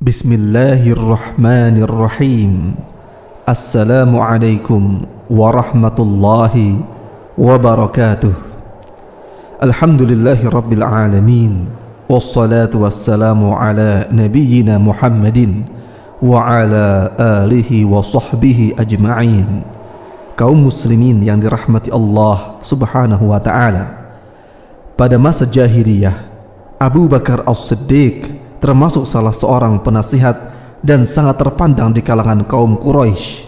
Bismillahirrahmanirrahim. Assalamualaikum warahmatullahi wabarakatuh. Alhamdulillahi rabbil alamin. Wassalatu wassalamu ala nabiyyina Muhammadin wa ala alihi wa sahbihi ajma'in. Kaum muslimin yang dirahmati Allah subhanahu wa ta'ala, pada masa jahiliyah, Abu Bakar As-Siddiq termasuk salah seorang penasihat dan sangat terpandang di kalangan kaum Quraisy.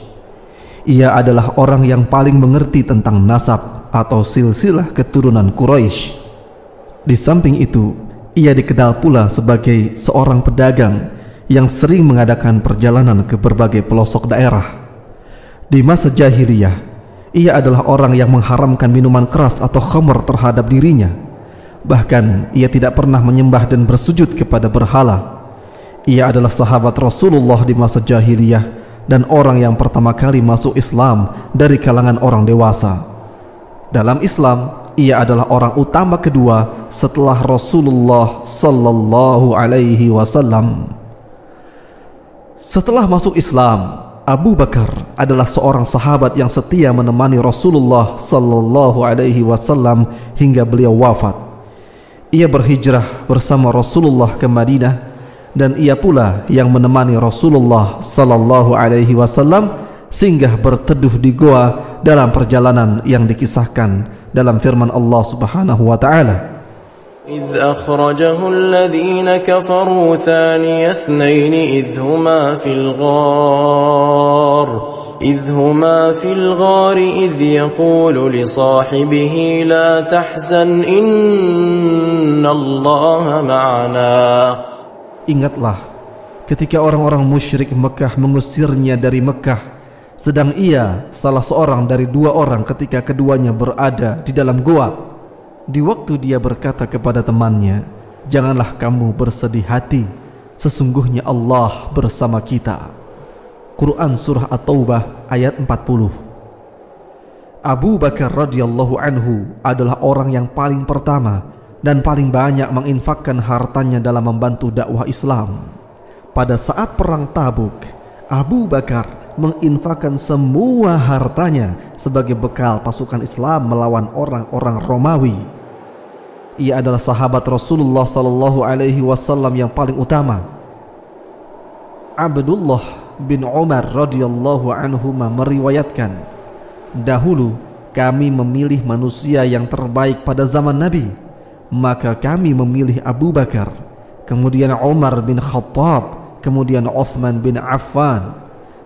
Ia adalah orang yang paling mengerti tentang nasab atau silsilah keturunan Quraisy. Di samping itu, ia dikenal pula sebagai seorang pedagang yang sering mengadakan perjalanan ke berbagai pelosok daerah. Di masa jahiliyah, ia adalah orang yang mengharamkan minuman keras atau khamr terhadap dirinya. Bahkan ia tidak pernah menyembah dan bersujud kepada berhala. Ia adalah sahabat Rasulullah di masa jahiliyah dan orang yang pertama kali masuk Islam dari kalangan orang dewasa. Dalam Islam, ia adalah orang utama kedua setelah Rasulullah sallallahu alaihi wasallam. Setelah masuk Islam, Abu Bakar adalah seorang sahabat yang setia menemani Rasulullah sallallahu alaihi wasallam hingga beliau wafat. Ia berhijrah bersama Rasulullah ke Madinah, dan ia pula yang menemani Rasulullah sallallahu alaihi wasallam singgah berteduh di goa dalam perjalanan yang dikisahkan dalam firman Allah Subhanahu wa taala. إذ أخرجه الذين كفروا ثاني اثنين إذ هما في الغار إذ يقول لصاحبه لا تحزن إن الله معنا. Ingatlah ketika orang-orang musyrik Mekah mengusirnya dari Mekah, sedang ia salah seorang dari dua orang ketika keduanya berada di dalam goa. Di waktu dia berkata kepada temannya, "Janganlah kamu bersedih hati, sesungguhnya Allah bersama kita." Quran Surah At-Taubah ayat 40. Abu Bakar radhiyallahu anhu adalah orang yang paling pertama dan paling banyak menginfakkan hartanya dalam membantu dakwah Islam. Pada saat perang Tabuk, Abu Bakar menginfakkan semua hartanya sebagai bekal pasukan Islam melawan orang-orang Romawi. Ia adalah sahabat Rasulullah sallallahu alaihi wasallam yang paling utama. Abdullah bin Umar radhiyallahu anhuma meriwayatkan, "Dahulu kami memilih manusia yang terbaik pada zaman Nabi, maka kami memilih Abu Bakar, kemudian Umar bin Khattab, kemudian Utsman bin Affan.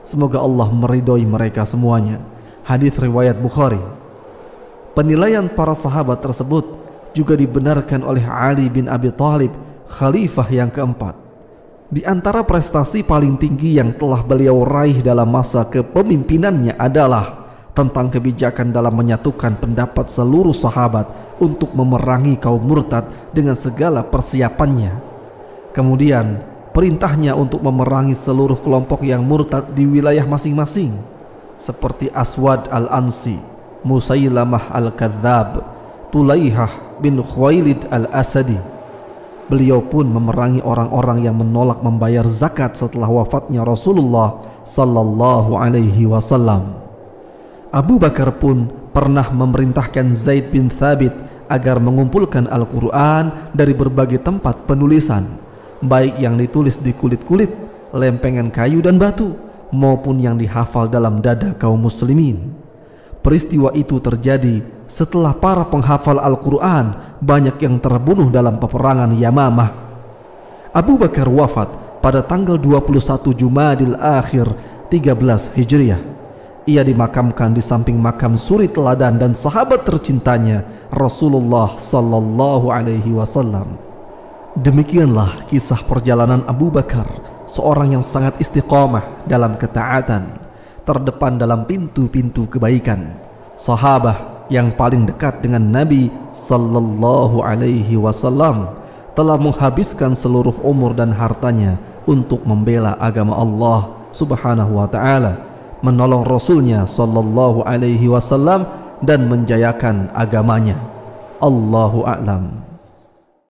Semoga Allah meridhoi mereka semuanya." Hadis riwayat Bukhari. Penilaian para sahabat tersebut juga dibenarkan oleh Ali bin Abi Thalib, khalifah yang keempat. Di antara prestasi paling tinggi yang telah beliau raih dalam masa kepemimpinannya adalah tentang kebijakan dalam menyatukan pendapat seluruh sahabat untuk memerangi kaum murtad dengan segala persiapannya. Kemudian perintahnya untuk memerangi seluruh kelompok yang murtad di wilayah masing-masing, seperti Aswad al-Ansi, Musailamah al-Kadzab, Tulaihah bin Khuwailid al-Asadi. Beliau pun memerangi orang-orang yang menolak membayar zakat setelah wafatnya Rasulullah sallallahu alaihi wasallam. Abu Bakar pun pernah memerintahkan Zaid bin Thabit agar mengumpulkan Al-Quran dari berbagai tempat penulisan, baik yang ditulis di kulit-kulit, lempengan kayu dan batu, maupun yang dihafal dalam dada kaum muslimin. Peristiwa itu terjadi setelah para penghafal Al-Quran banyak yang terbunuh dalam peperangan Yamamah. Abu Bakar wafat pada tanggal 21 Jumadil Akhir 13 Hijriah. Ia dimakamkan di samping makam suri teladan dan sahabat tercintanya Rasulullah sallallahu alaihi wasallam. Demikianlah kisah perjalanan Abu Bakar, seorang yang sangat istiqamah dalam ketaatan, terdepan dalam pintu-pintu kebaikan, sahabat yang paling dekat dengan Nabi sallallahu alaihi wasallam, telah menghabiskan seluruh umur dan hartanya untuk membela agama Allah subhanahu wa ta'ala, menolong Rasulnya sallallahu alaihi wasallam dan menjayakan agamanya. Allahu a'lam.